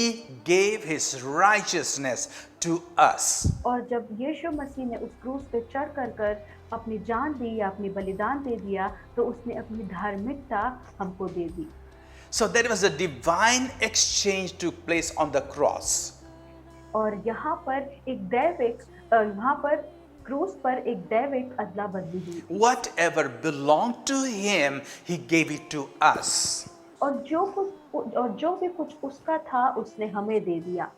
gave his righteousness to us. और जब यीशु मसीह ने उस क्रूस पे चढ़ कर अपनी जान दी या अपनी बलिदान दे दिया, तो उसने अपनी धार्मिकता हमको दे दी। So there was a divine exchange took place on the cross. और यहाँ पर क्रूस पर एक दैविक अदला बदली हुई थी। Whatever belonged to him, he gave it to us. और जो भी कुछ उसका था उसने हमें दे दिया।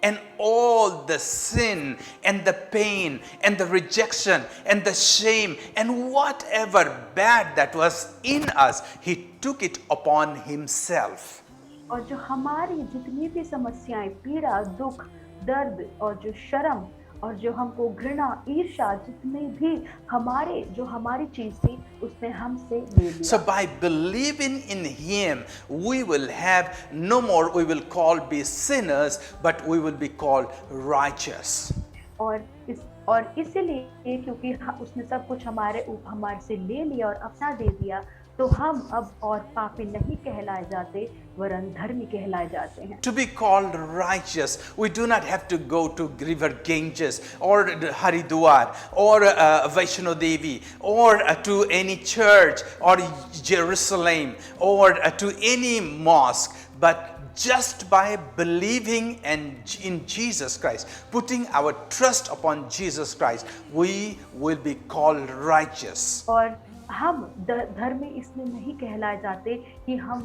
And all the sin and the pain and the rejection and the shame and whatever bad that was in us, he took it upon himself. और जो हमारी जितनी भी समस्याएं, पीड़ा, दुख, दर्द और जो शर्म और जो हमको घृणा, ईर्ष्या, जितनी भी हमारी चीज थी उसने हमसे ले लिया। So by believing in him, we will have no more, we will be sinners, but we will be called righteous. और इसीलिए क्योंकि उसने सब कुछ हमारे से ले लिया और अपना दे दिया, तो हम अब और पापी नहीं कहलाए जाते वरन धर्मी कहलाए जाते हैं। To be called righteous, we do not have to go to River Ganges or Haridwar or Vaishno Devi or to any church or Jerusalem or to any mosque, but just by believing in Jesus Christ, putting our trust upon Jesus Christ, we will be called righteous. और हम धर्मी इसलिए नहीं कहलाए जाते कि हम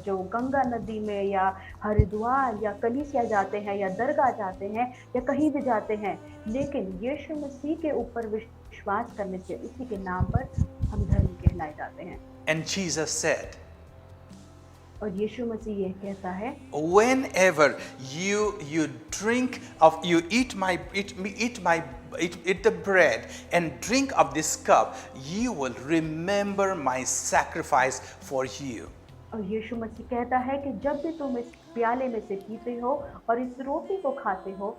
जो गंगा नदी में या हरिद्वार या कलीसिया जाते हैं या दरगाह जाते हैं या कहीं भी जाते हैं, लेकिन यीशु मसीह के ऊपर विश्वास करने से उसी के नाम पर हम धर्मी कहलाए जाते हैं। And Jesus said, और यीशु मसीह ये कहता है, whenever you eat the bread and drink of this cup, you will remember my sacrifice for you. और यीशु मसीह कहता है कि जब भी तुम इस प्याले में से पीते हो और इस रोटी को खाते हो,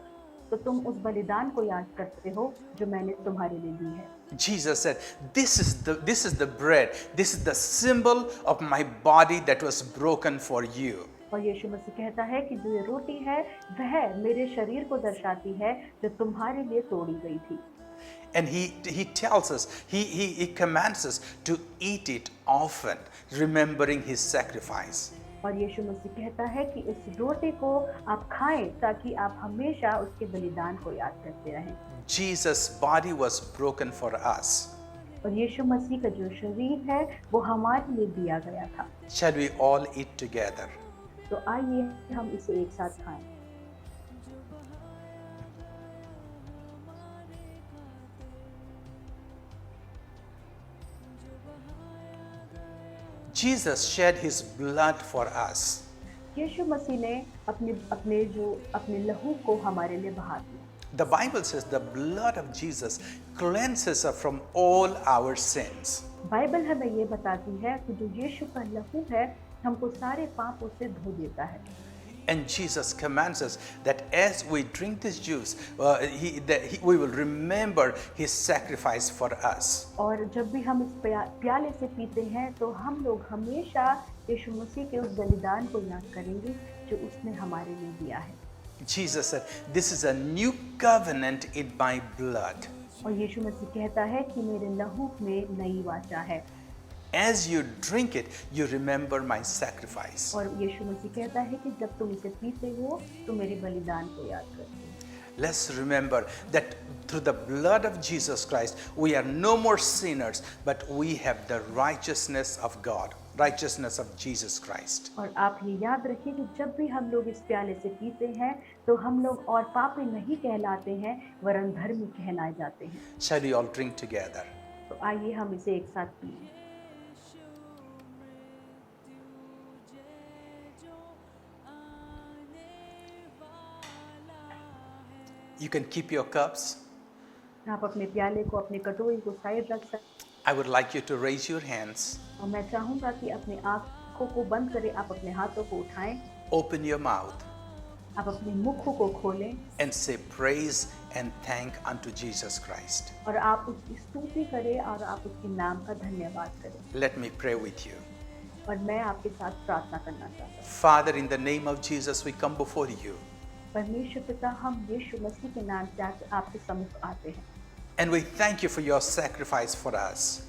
तो तुम उस बलिदान को याद करते हो जो मैंने तुम्हारे लिए दी है। Jesus said, this is the bread, this is the symbol of my body that was broken for you. और यीशु मसीह कहता है कि जो ये रोटी है वह मेरे शरीर को दर्शाती है जो तुम्हारे लिए तोड़ी गई थी। And he tells us, he commands us to eat it often, remembering his sacrifice. और यीशु मसीह कहता है कि इस रोटी को आप खाएं ताकि आप हमेशा उसके बलिदान को याद करते रहें। Jesus' body was broken for us. और यीशु मसीह का जो शरीर है वो हमारे लिए दिया गया था। Shall we all eat together? तो आइए हम इसे एक साथ खाएं। Jesus shed his blood for us. यीशु मसीह ने अपने लहू को हमारे लिए बहा दिया। The Bible says the blood of Jesus cleanses us from all our sins. Bible हमें ये बताती है कि जो यीशु का लहू है हमको सारे पापों से धो देता है। And Jesus commands us that as we drink this juice, we will remember his sacrifice for us. और जब भी हम इस प्याले से पीते हैं तो हम लोग हमेशा यीशु मसीह के उस बलिदान को याद करेंगे जो उसने हमारे लिए दिया है। Jesus said, this is a new covenant in my blood. और यीशु मसीह कहता है कि मेरे लहू में नई वाचा है। as you drink it, you remember my sacrifice. और यीशु मसीह कहता है कि जब तुम इसे पीते हो तो मेरे बलिदान को याद करते हो। Let's remember that through the blood of Jesus Christ, we are no more sinners, but we have the righteousness of God, righteousness of Jesus Christ. और आप ये याद रखिए कि जब भी हम लोग इस प्याले से पीते हैं तो हम लोग और पापी नहीं कहलाते हैं वरन धर्मी कहलाए जाते हैं। Shall we all drink together? तो आइए हम इसे एक साथ पिएं। You can keep your cups. आप अपने प्याले को, अपने कटोरी को साइड रख सकते I would like you to raise your hands, हैं और मैं चाहूँगा कि अपने आँखों को बंद करें, आप अपने हाथों को उठाएं, open your mouth, आप अपने मुख को खोलें and say praise and thank unto Jesus Christ. और आप उसकी स्तुति करें और आप उसके नाम का धन्यवाद करें। Let me pray with you. और मैं आपके साथ प्रार्थना करना चाहता हूँ। Father, in the name of Jesus, we come before you. परमेश्वर पिता, हम यीशु मसीह के नाम से आपके सम्मुख आते हैं And we thank you for your sacrifice for us.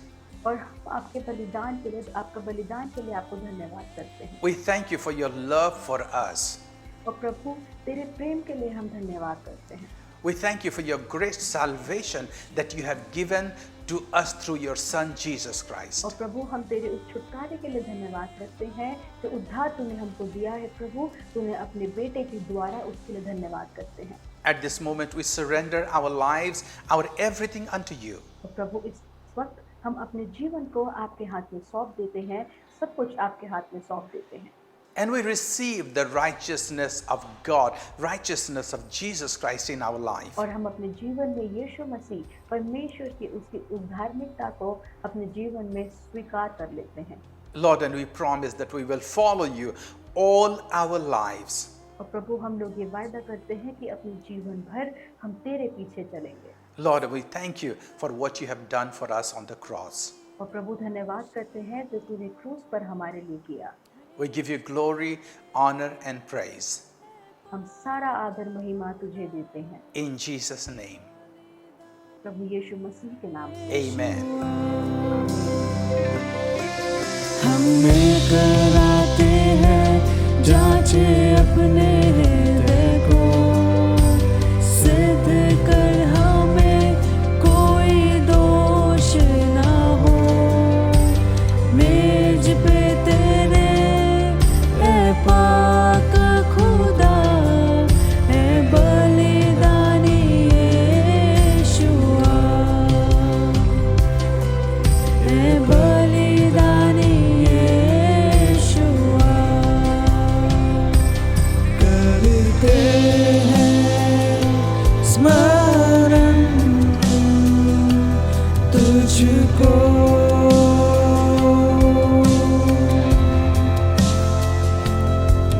और आपके बलिदान के लिए, आपका बलिदान के लिए आपको धन्यवाद करते हैं। We thank you for your love for us. और प्रभु, तेरे प्रेम के लिए हम धन्यवाद करते हैं। We thank you for your great salvation that you have given to us through your Son Jesus Christ. और प्रभु, हम तेरे उस छुटकारे के लिए धन्यवाद करते हैं जो उद्धार तूने हमको दिया है। प्रभु, तूने अपने बेटे के द्वारा उसके लिए धन्यवाद करते हैं। At this moment, we surrender our lives, our everything unto you. और प्रभु, इस वक्त हम अपने जीवन को आपके हाथ में सौंप देते हैं, सब कुछ आपके हाथ में सौंप देते हैं। And we receive the righteousness of God, righteousness of Jesus Christ in our life. और हम अपने जीवन में यीशु मसीह परमेश्वर की उसकी उस धार्मिकता को अपने जीवन में स्वीकार कर लेते हैं। Lord, and we promise that we will follow you all our lives. और प्रभु, हम लोग ये वायदा करते हैं कि अपने जीवन भर हम तेरे पीछे चलेंगे। Lord, we thank you for what you have done for us on the cross. और प्रभु, धन्यवाद करते हैं जो तूने क्रूस पर हमारे लिए किया। We give you glory, honor, and praise. हम सारा आदर महिमा तुझे देते हैं In Jesus' name, प्रभु यीशु मसीह के नाम से। amen. हम मिलकर आते हैं, जांचे अपने हृदय को, सिद्ध कर हमें कोई दोष ना हो। मेज पे तेरे ए पाक खुदा, ए बलिदानी यीशुआ, ए बलिदानी यीशुआ। करते हैं स्मरण तुझको,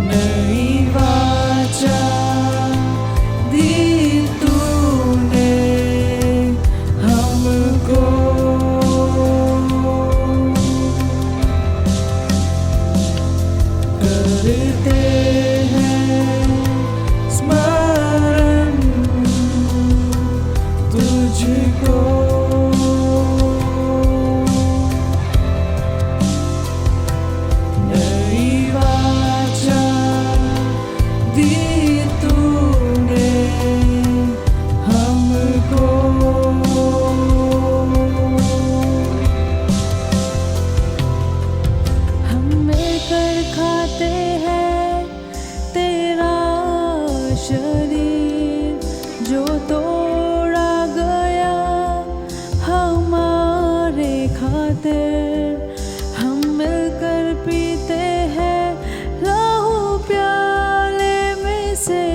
नई वाचा दी तूने हमको, करते हैं स्मरण तुझको, नई वाचा दी तूने हमको। हम मिलकर खाते हैं तेरा शरीर जो तोड़ा गया हमारे खातिर। हम मिलकर पीते हैं लहू प्याले में से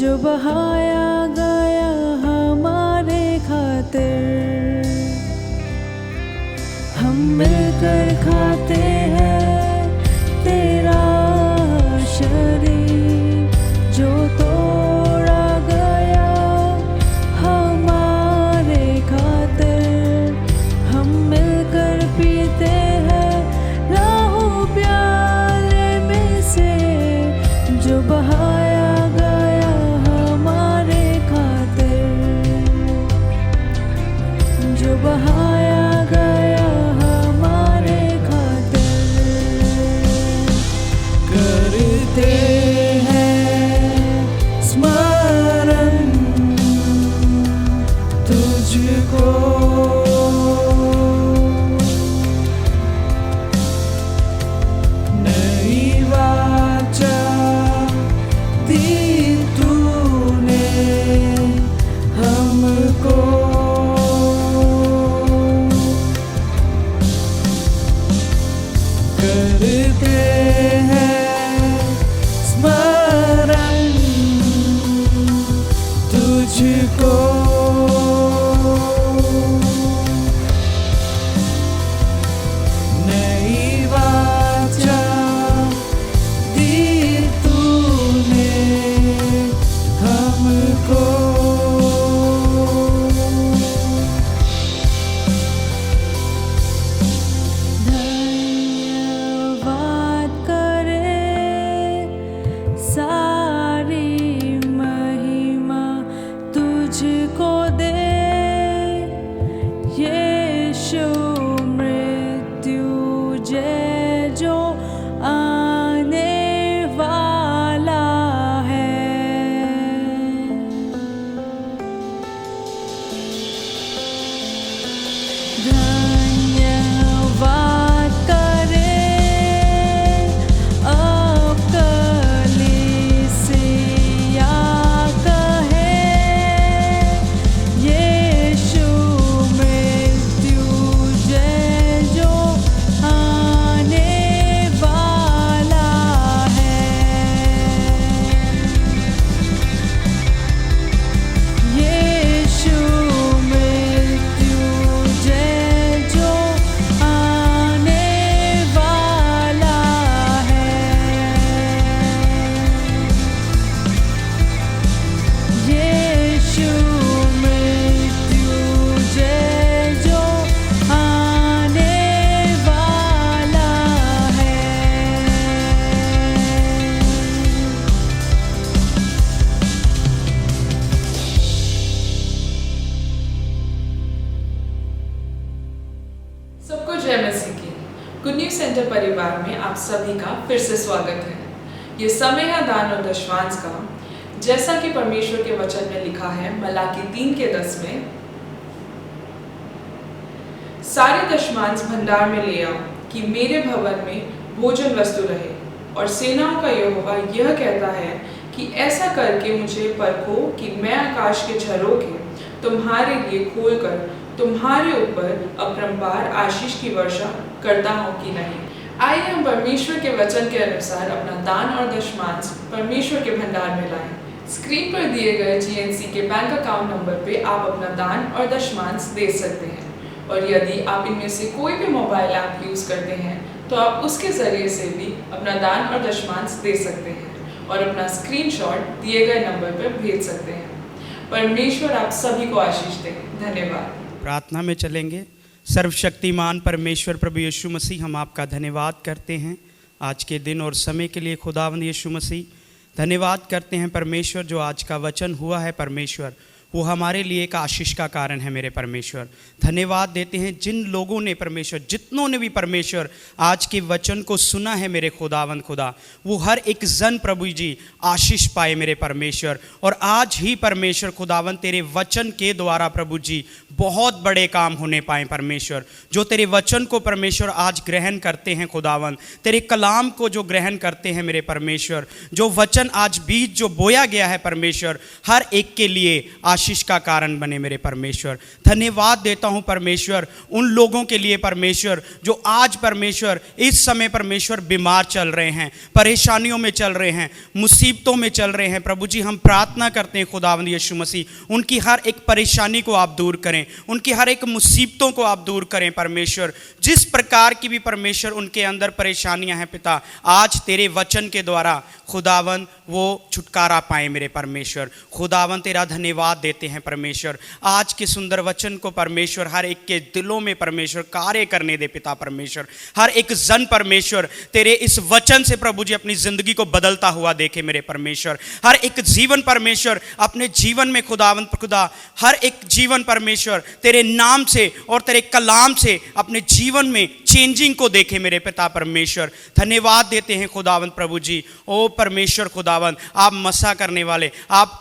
जो बहाया गया हमारे खातिर। हम मिलकर खाते हैं तेरा शरीर जो तोड़ा गया हमारे खातिर। हम मिलकर पीते हैं लहू प्याले में से जो बहाया गया हमारे खातिर, जो बहाया गया हमारे दी तूने हमको। करते हैं स्मरण तुझको। नई वाचा दी तूने हमको। धन्यवाद करे सारी महिमा तुझको दे। यीशु मृत्युंजय जो आने वाला है। धन्यवाद करे अब कलीसिया कहे। यीशु मृत्युंजय जो आने वाला है। यीशु मृत्युंजय जो आने वाला है। यीशु मृत्युंजय जो आने वाला है। सबको जय मसीह की। गुड न्यूज सेंटर परिवार में आप सभी का फिर से स्वागत है। ये समय है दान और दशमांश का। जैसा कि परमेश्वर के वचन में लिखा है मलाकी 3:10 में, सारे दशमांश भंडार में ले आओ कि मेरे भवन में भोजन वस्तु रहे। और सेनाओं का यहोवा यह कहता है कि ऐसा करके मुझे परखो कि मैं आकाश के झरोखे तुम्हारे लिए खोलकर तुम्हारे ऊपर अपरंपार आशीष की वर्षा करता हूँ कि नहीं। आइए हम परमेश्वर के वचन के अनुसार अपना दान और दशमांश परमेश्वर के भंडार में लाएं। स्क्रीन पर दिए गए GNC के बैंक अकाउंट नंबर पे आप अपना दान और दशमांश दे सकते हैं। और यदि आप इनमें से कोई भी मोबाइल ऐप यूज़ करते हैं तो आप उसके ज़रिए से भी अपना दान और दशमांश दे सकते हैं और अपना स्क्रीनशॉट दिए गए नंबर पर भेज सकते हैं। परमेश्वर आप सभी को आशीष दे। धन्यवाद। प्रार्थना में चलेंगे। सर्वशक्तिमान परमेश्वर प्रभु यीशु मसीह, हम आपका धन्यवाद करते हैं आज के दिन और समय के लिए। खुदावंद यीशु मसीह, धन्यवाद करते हैं परमेश्वर, जो आज का वचन हुआ है परमेश्वर, वो हमारे लिए एक आशीष का कारण है मेरे परमेश्वर। धन्यवाद देते हैं जिन लोगों ने परमेश्वर, जितनों ने भी परमेश्वर आज के वचन को सुना है मेरे खुदावंद खुदा, वो हर एक जन प्रभु जी आशीष पाए मेरे परमेश्वर। और आज ही परमेश्वर खुदावंद तेरे वचन के द्वारा प्रभु जी बहुत बड़े काम होने पाए परमेश्वर। जो तेरे वचन को परमेश्वर आज ग्रहण करते हैं खुदावंद, तेरे कलाम को जो ग्रहण करते हैं मेरे परमेश्वर, जो वचन आज बीज जो बोया गया है परमेश्वर, हर एक के लिए आशीष का कारण बने मेरे परमेश्वर। धन्यवाद देता हूं परमेश्वर उन लोगों के लिए परमेश्वर जो आज परमेश्वर इस समय परमेश्वर बीमार चल रहे हैं, परेशानियों में चल रहे हैं, मुसीबतों में चल रहे हैं। प्रभु जी हम प्रार्थना करते हैं खुदावंद यीशु मसीह, उनकी हर एक परेशानी को आप दूर करें, उनकी हर एक मुसीबतों को आप दूर करें परमेश्वर। जिस प्रकार की भी परमेश्वर उनके अंदर परेशानियां हैं पिता, आज तेरे वचन के द्वारा खुदावंद वो छुटकारा पाए मेरे परमेश्वर। खुदावंद तेरा धन्यवाद देते हैं परमेश्वर। आज के सुंदर वचन को परमेश्वर हर एक के दिलों में परमेश्वर कार्य करने दे पिता परमेश्वर। हर एक जन परमेश्वर तेरे इस वचन से प्रभु जी अपनी जिंदगी को बदलता हुआ देखे मेरे परमेश्वर। हर एक जीवन परमेश्वर अपने जीवन में खुदावंद खुदा, हर एक जीवन परमेश्वर तेरे नाम से और तेरे कलाम से अपने जीवन में चेंजिंग को देखे मेरे पिता परमेश्वर। धन्यवाद देते हैं खुदावंद प्रभु जी। ओ परमेश्वर खुदावंद, आप मसा करने वाले, आप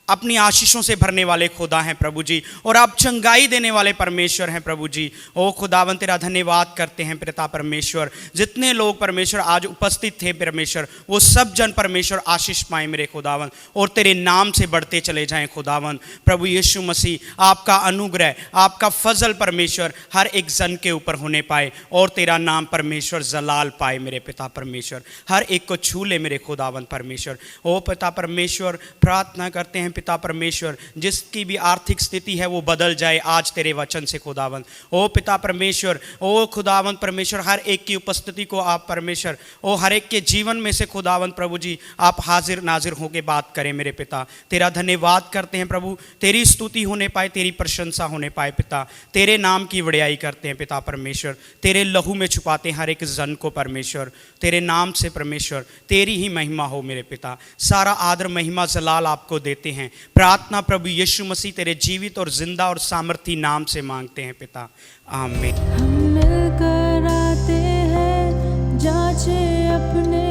अपनी आशीषों से भरने वाले खुदा हैं प्रभु जी, और आप चंगाई देने वाले परमेश्वर हैं प्रभु जी। ओ खुदावन तेरा धन्यवाद करते हैं पिता परमेश्वर। जितने लोग परमेश्वर आज उपस्थित थे परमेश्वर, वो सब जन परमेश्वर आशीष पाए मेरे खुदावन, और तेरे नाम से बढ़ते चले जाएं खुदावन। प्रभु यीशु मसीह आपका अनुग्रह, आपका फजल परमेश्वर हर एक जन के ऊपर होने पाए, और तेरा नाम परमेश्वर जलाल पाए मेरे पिता परमेश्वर। हर एक को छू ले मेरे खुदावन परमेश्वर। ओ पिता परमेश्वर, प्रार्थना करते हैं पिता परमेश्वर, जिसकी भी आर्थिक स्थिति है वो बदल जाए आज तेरे वचन से खुदावन। ओ पिता परमेश्वर, ओ खुदावन परमेश्वर, हर एक की उपस्थिति को आप परमेश्वर, ओ हर एक के जीवन में से खुदावन प्रभु जी आप हाजिर नाजिर होकर बात करें मेरे पिता। तेरा धन्यवाद करते हैं प्रभु, तेरी स्तुति होने पाए, तेरी प्रशंसा होने पाए पिता। तेरे नाम की वड़ियाई करते हैं पिता परमेश्वर, तेरे लहू में छुपाते हैं हर एक जन को परमेश्वर। तेरे नाम से परमेश्वर तेरी ही महिमा हो मेरे पिता। सारा आदर महिमा जलाल आपको देते हैं। प्रार्थना प्रभु यीशु मसीह तेरे जीवित और जिंदा और सामर्थी नाम से मांगते हैं पिता, आमीन। हम मिलकर आते हैं, जांचे अपने